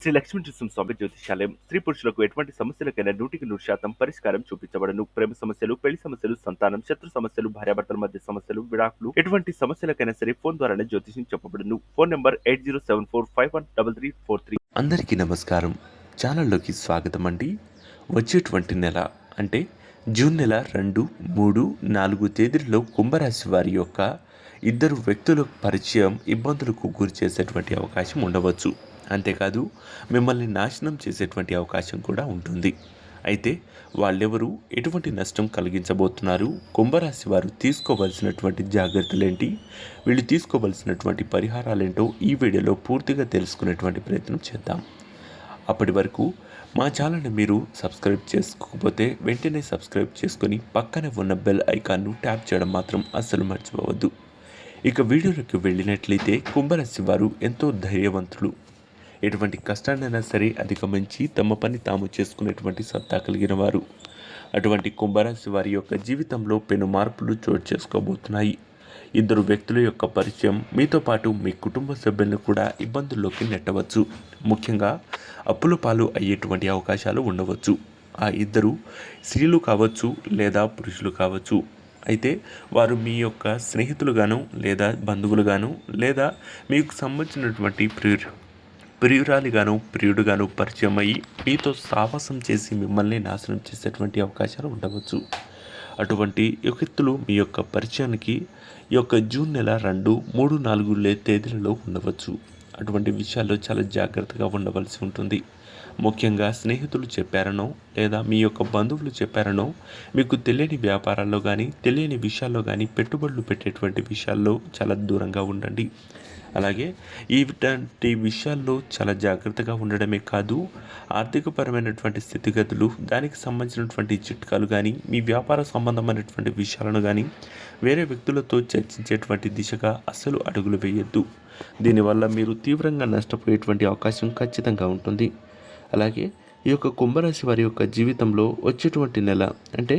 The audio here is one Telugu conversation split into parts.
శ్రీ లక్ష్మీ నృసింహస్వామి జ్యోతిషాలయం స్త్రీ పురుషులకు ఎటువంటి సమస్యలకైనా 100% పరిష్కారం చూపించబడను. ప్రేమ సమస్యలు, పెళ్లి సమస్యలు, సంతానం, శత్రు సమస్యలు, భార్యాభర్తల మధ్య సమస్యలు, విడాకులు, ఎటువంటి సమస్యలకైనా సరే ఫోన్ ద్వారానే జ్యోతిషం చెప్పబడును. Phone number 8074513343. అందరికీ నమస్కారం. ఛానల్లోకి స్వాగతం అండి. వచ్చేటువంటి నెల అంటే జూన్ నెల 2, 3, 4 తేదీల్లో కుంభరాశి వారి యొక్క ఇద్దరు వ్యక్తుల పరిచయం ఇబ్బందులకు గురి చేసేటువంటి అవకాశం ఉండవచ్చు. అంతేకాదు మిమ్మల్ని నాశనం చేసేటువంటి అవకాశం కూడా ఉంటుంది. అయితే వాళ్ళెవరు, ఎటువంటి నష్టం కలిగించబోతున్నారు, కుంభరాశి వారు తీసుకోవలసినటువంటి జాగ్రత్తలేంటి, వీళ్ళు తీసుకోవలసినటువంటి పరిహారాలేంటో ఈ వీడియోలో పూర్తిగా తెలుసుకునేటువంటి ప్రయత్నం చేద్దాం. అప్పటి వరకు మా ఛానల్ని మీరు సబ్స్క్రైబ్ చేసుకోకపోతే వెంటనే సబ్స్క్రైబ్ చేసుకొని పక్కనే ఉన్న బెల్ ఐకాన్ను ట్యాప్ చేయడం మాత్రం అస్సలు మర్చిపోవద్దు. ఇక వీడియోలోకి వెళ్ళినట్లయితే కుంభరాశి వారు ఎంతో ధైర్యవంతులు. ఎటువంటి కష్టాన్నైనా సరే అధిగమించి తమ పని తాము చేసుకునేటువంటి సత్తా కలిగిన వారు. అటువంటి కుంభరాశి వారి యొక్క జీవితంలో పెను మార్పులు చోటు చేసుకోబోతున్నాయి. ఇద్దరు వ్యక్తుల యొక్క పరిచయం మీతో పాటు మీ కుటుంబ సభ్యులను కూడా ఇబ్బందుల్లోకి నెట్టవచ్చు. ముఖ్యంగా అప్పుల పాలు అయ్యేటువంటి అవకాశాలు ఉండవచ్చు. ఆ ఇద్దరు స్త్రీలు కావచ్చు లేదా పురుషులు కావచ్చు. అయితే వారు మీ యొక్క స్నేహితులుగాను లేదా బంధువులుగాను లేదా మీకు సంబంధించినటువంటి ప్రియురాలిగాను ప్రియుడుగాను పరిచయం అయ్యి మీతో సాహసం చేసి మిమ్మల్ని నాశనం చేసేటువంటి అవకాశాలు ఉండవచ్చు. అటువంటి వ్యక్తులు మీ యొక్క పరిచయానికి ఈ యొక్క జూన్ నెల 2, 3, 4 తేదీలలో ఉండవచ్చు. అటువంటి విషయాల్లో చాలా జాగ్రత్తగా ఉండవలసి ఉంటుంది. ముఖ్యంగా స్నేహితులు చెప్పారనో లేదా మీ యొక్క బంధువులు చెప్పారనో మీకు తెలియని వ్యాపారాల్లో కానీ తెలియని విషయాల్లో కానీ పెట్టుబడులు పెట్టేటువంటి విషయాల్లో చాలా దూరంగా ఉండండి. అలాగే ఇటువంటి విషయాల్లో చాలా జాగ్రత్తగా ఉండడమే కాదు, ఆర్థికపరమైనటువంటి స్థితిగతులు, దానికి సంబంధించినటువంటి చిట్కాలు కానీ మీ వ్యాపార సంబంధమైనటువంటి విషయాలను కానీ వేరే వ్యక్తులతో చర్చించేటువంటి దిశగా అస్సలు అడుగులు వేయొద్దు. దీనివల్ల మీరు తీవ్రంగా నష్టపోయేటువంటి అవకాశం ఖచ్చితంగా ఉంటుంది. అలాగే ఈ యొక్క కుంభరాశి వారి యొక్క జీవితంలో వచ్చేటువంటి నెల అంటే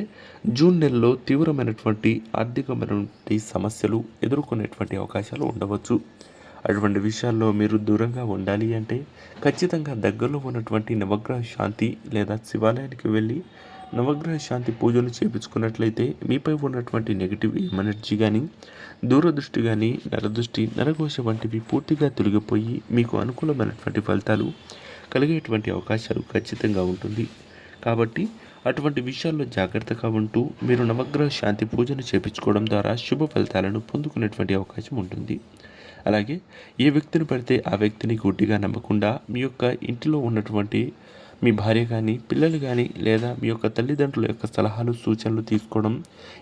జూన్ నెలలో తీవ్రమైనటువంటి ఆర్థికమైనటువంటి సమస్యలు ఎదుర్కొనేటువంటి అవకాశాలు ఉండవచ్చు. అటువంటి విషయాల్లో మీరు దూరంగా ఉండాలి అంటే ఖచ్చితంగా దగ్గరలో ఉన్నటువంటి నవగ్రహ శాంతి లేదా శివాలయానికి వెళ్ళి నవగ్రహ శాంతి పూజలు చేయించుకున్నట్లయితే మీపై ఉన్నటువంటి నెగిటివ్ ఎనర్జీ కానీ దూరదృష్టి కానీ నరదృష్టి నరఘోష వంటివి పూర్తిగా తొలగిపోయి మీకు అనుకూలమైనటువంటి ఫలితాలు కలిగేటువంటి అవకాశాలు ఖచ్చితంగా ఉంటుంది. కాబట్టి అటువంటి విషయాల్లో జాగ్రత్తగా ఉంటూ మీరు నవగ్రహ శాంతి పూజను చేయించుకోవడం ద్వారా శుభ ఫలితాలను పొందుకునేటువంటి అవకాశం ఉంటుంది. అలాగే ఏ వ్యక్తిని పడితే ఆ వ్యక్తిని గుడ్డిగా నమ్మకుండా మీ యొక్క ఇంటిలో ఉన్నటువంటి మీ భార్య కానీ పిల్లలు కానీ లేదా మీ యొక్క తల్లిదండ్రుల యొక్క సలహాలు సూచనలు తీసుకోవడం,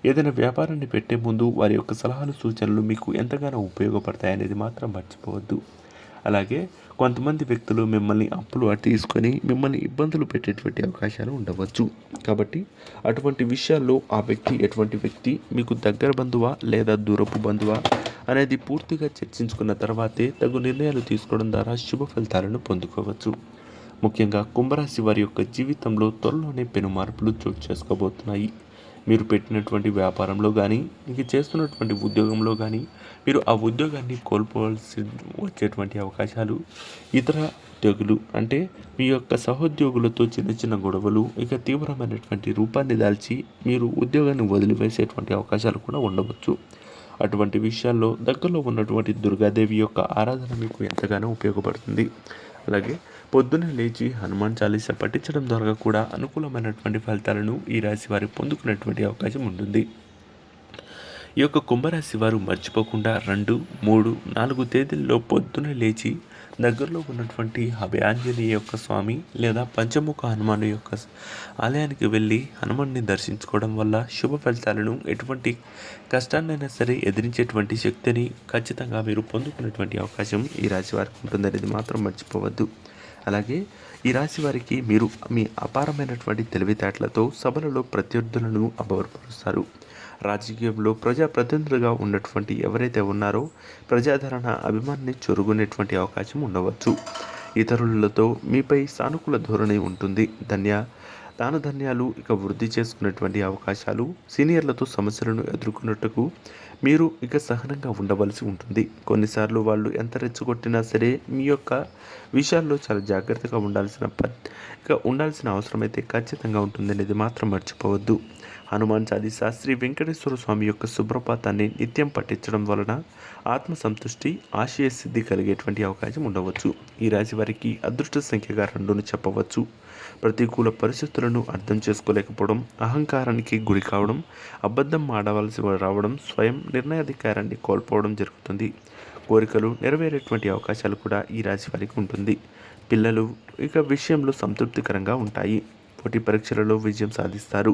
ఏదైనా వ్యాపారాన్ని పెట్టే ముందు వారి యొక్క సలహాలు సూచనలు మీకు ఎంతగానో ఉపయోగపడతాయనేది మాత్రం మర్చిపోవద్దు. అలాగే కొంతమంది వ్యక్తులు మిమ్మల్ని అప్పులు తీసుకొని మిమ్మల్ని ఇబ్బందులు పెట్టేటువంటి అవకాశాలు ఉండవచ్చు. కాబట్టి అటువంటి విషయాల్లో ఆ వ్యక్తి ఎటువంటి వ్యక్తి, మీకు దగ్గర బంధువా లేదా దూరపు బంధువా అనేది పూర్తిగా చర్చించుకున్న తర్వాతే తగు నిర్ణయాలు తీసుకోవడం ద్వారా శుభ ఫలితాలను పొందుకోవచ్చు. ముఖ్యంగా కుంభరాశి వారి యొక్క జీవితంలో త్వరలోనే పెను మార్పులు చోటు చేసుకోబోతున్నాయి. మీరు పెట్టినటువంటి వ్యాపారంలో కానీ మీకు చేస్తున్నటువంటి ఉద్యోగంలో కానీ మీరు ఆ ఉద్యోగాన్ని కోల్పోవలసి వచ్చేటువంటి అవకాశాలు, ఇతర ఉద్యోగులు అంటే మీ యొక్క సహోద్యోగులతో చిన్న చిన్న గొడవలు ఇక తీవ్రమైనటువంటి రూపాన్ని దాల్చి మీరు ఉద్యోగాన్ని వదిలివేసేటువంటి అవకాశాలు కూడా ఉండవచ్చు. అటువంటి విషయాల్లో దగ్గరలో ఉన్నటువంటి దుర్గాదేవి యొక్క ఆరాధన మీకు ఎంతగానో ఉపయోగపడుతుంది. అలాగే పొద్దున్నే లేచి హనుమాన్ చాలీసా పఠించడం ద్వారా కూడా అనుకూలమైనటువంటి ఫలితాలను ఈ రాశి వారు పొందుకునేటువంటి అవకాశం ఉంటుంది. ఈ యొక్క కుంభరాశి వారు మర్చిపోకుండా 2, 3, 4 తేదీల్లో పొద్దున్నే లేచి దగ్గరలో ఉన్నటువంటి అభయాంజనేయ యొక్క స్వామి లేదా పంచముఖ హనుమాను యొక్క ఆలయానికి వెళ్ళి హనుమాన్ని దర్శించుకోవడం వల్ల శుభ ఫలితాలను, ఎటువంటి కష్టాన్నైనా సరే ఎదిరించేటువంటి శక్తిని ఖచ్చితంగా మీరు పొందుకునేటువంటి అవకాశం ఈ రాశి వారికి ఉంటుందనేది మాత్రం మర్చిపోవద్దు. అలాగే ఈ రాశి వారికి మీరు మీ అపారమైనటువంటి తెలివితేటలతో సభలలో ప్రత్యర్థులను అభవరపరుస్తారు. రాజకీయంలో ప్రజాప్రతినిధులుగా ఉన్నటువంటి ఎవరైతే ఉన్నారో ప్రజాదరణ అభిమానాన్ని చొరుగునేటువంటి అవకాశం ఉండవచ్చు. ఇతరులతో మీపై సానుకూల ధోరణి ఉంటుంది. దాన ధన్యాలు ఇక వృద్ధి చేసుకునేటువంటి అవకాశాలు, సీనియర్లతో సమస్యలను ఎదుర్కొన్నట్టుకు మీరు ఇక సహనంగా ఉండవలసి ఉంటుంది. కొన్నిసార్లు వాళ్ళు ఎంత రెచ్చగొట్టినా సరే మీ యొక్క విషయాల్లో చాలా జాగ్రత్తగా ఉండాల్సిన అవసరం అయితే ఖచ్చితంగా ఉంటుందనేది మాత్రం మర్చిపోవద్దు. హనుమాన్ చాలీసా, శ్రీ వెంకటేశ్వర స్వామి యొక్క సుప్రభాతాన్ని నిత్యం పఠించడం వలన ఆత్మసంతుష్టి, ఆశయ సిద్ధి కలిగేటువంటి అవకాశం ఉండవచ్చు. ఈ రాశి వారికి అదృష్ట సంఖ్యగా 2ను చెప్పవచ్చు. ప్రతికూల పరిస్థితులను అర్థం చేసుకోలేకపోవడం, అహంకారానికి గురి కావడం, అబద్ధం ఆడవలసి రావడం, స్వయం నిర్ణయాధికారాన్ని కోల్పోవడం జరుగుతుంది. కోరికలు నెరవేరేటువంటి అవకాశాలు కూడా ఈ రాశి వారికి ఉంటుంది. పిల్లలు ఇక విషయంలో సంతృప్తికరంగా ఉంటాయి. పోటీ పరీక్షలలో విజయం సాధిస్తారు.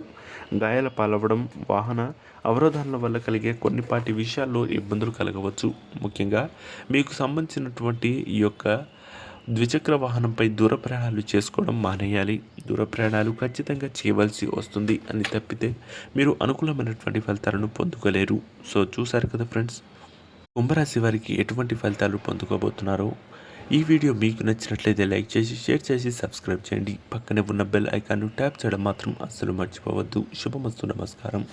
గాయాల పాలవడం, వాహన అవరోధాల వల్ల కలిగే కొన్నిపాటి విషయాల్లో ఇబ్బందులు కలగవచ్చు. ముఖ్యంగా మీకు సంబంధించినటువంటి ఈ యొక్క ద్విచక్ర వాహనంపై దూర ప్రయాణాలు చేసుకోవడం మానేయాలి. దూర ప్రయాణాలు ఖచ్చితంగా చేయవలసి వస్తుంది అని తప్పితే మీరు అనుకూలమైనటువంటి ఫలితాలను పొందుకోలేరు. సో చూసారు కదా ఫ్రెండ్స్, కుంభరాశి వారికి ఎటువంటి ఫలితాలు పొందుకోబోతున్నారో. ఈ వీడియో మీకు నచ్చినట్లయితే లైక్ చేసి, షేర్ చేసి, సబ్స్క్రైబ్ చేయండి. పక్కనే ఉన్న బెల్ ఐకాన్ను ట్యాప్ చేయడం మాత్రం అస్సలు మర్చిపోవద్దు. శుభమస్తు. నమస్కారం.